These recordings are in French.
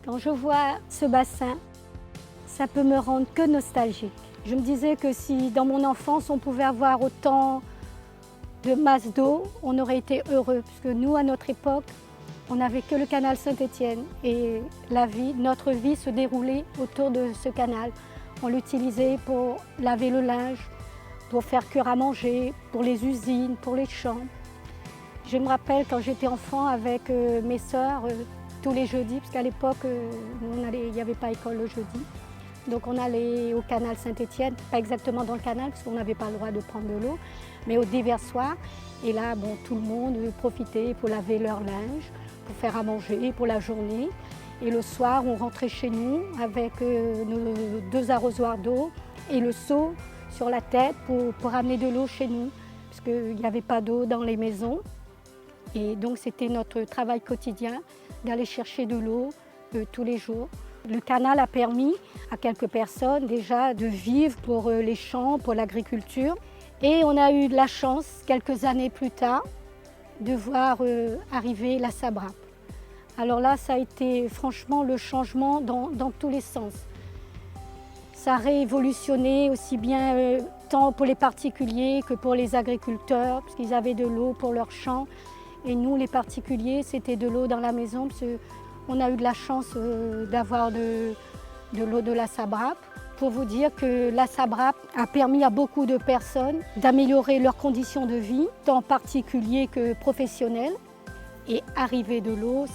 Quand je vois ce bassin, ça peut me rendre que nostalgique. Je me disais que si dans mon enfance on pouvait avoir autant de masse d'eau, on aurait été heureux. Parce que nous, à notre époque, on n'avait que le canal Saint-Étienne et notre vie se déroulait autour de ce canal. On l'utilisait pour laver le linge, pour faire cuire à manger, pour les usines, pour les champs. Je me rappelle quand j'étais enfant avec mes sœurs, tous les jeudis, parce qu'à l'époque, il n'y avait pas école le jeudi. Donc on allait au canal Saint-Étienne, pas exactement dans le canal, parce qu'on n'avait pas le droit de prendre de l'eau, mais au déversoir. Et là, bon, tout le monde profitait pour laver leur linge, pour faire à manger pour la journée. Et le soir, on rentrait chez nous avec nos 2 arrosoirs d'eau et le seau sur la tête pour amener de l'eau chez nous, parce qu'il n'y avait pas d'eau dans les maisons. Et donc c'était notre travail quotidien d'aller chercher de l'eau tous les jours. Le canal a permis à quelques personnes déjà de vivre pour les champs, pour l'agriculture. Et on a eu de la chance, quelques années plus tard, de voir arriver la SABRAP. Alors là, ça a été franchement le changement dans tous les sens. Ça a révolutionné aussi bien tant pour les particuliers que pour les agriculteurs, parce qu'ils avaient de l'eau pour leurs champs. Et nous, les particuliers, c'était de l'eau dans la maison, parce qu'on a eu de la chance d'avoir de l'eau de la SABRAP. Pour vous dire que la SABRAP a permis à beaucoup de personnes d'améliorer leurs conditions de vie, tant particuliers que professionnels. Et arriver de l'eau,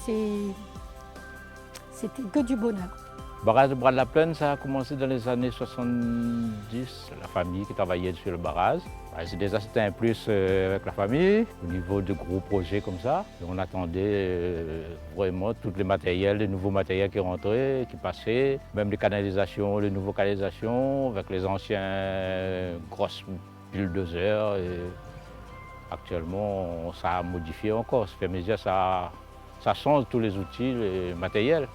c'était que du bonheur. Le barrage de Bras-de-la-Plaine, ça a commencé dans les années 70. La famille qui travaillait sur le barrage. C'était un plus avec la famille, au niveau de gros projets comme ça. Et on attendait vraiment tous les matériels, les nouveaux matériels qui rentraient, qui passaient, même les canalisations, les nouveaux canalisations, avec les anciens grosses bulldozers. Actuellement, ça a modifié encore. Ça fait mesure, ça change tous les outils, les matériels.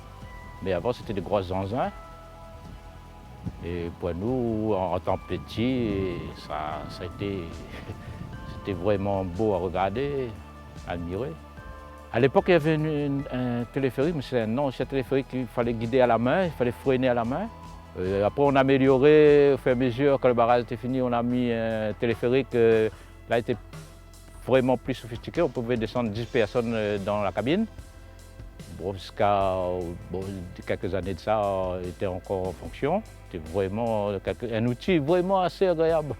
Mais avant, c'était des grosses engins. Et pour nous, en tant que petits, c'était vraiment beau à regarder, à admirer. À l'époque, il y avait un téléphérique, mais c'est un ancien téléphérique qu'il fallait guider à la main, il fallait freiner à la main. Après, on a amélioré, au fur et à mesure, quand le barrage était fini, on a mis un téléphérique. Là, il était vraiment plus sophistiqué. On pouvait descendre 10 personnes dans la cabine. Bon, jusqu'à quelques années de ça, il était encore en fonction. C'était vraiment un outil vraiment assez agréable.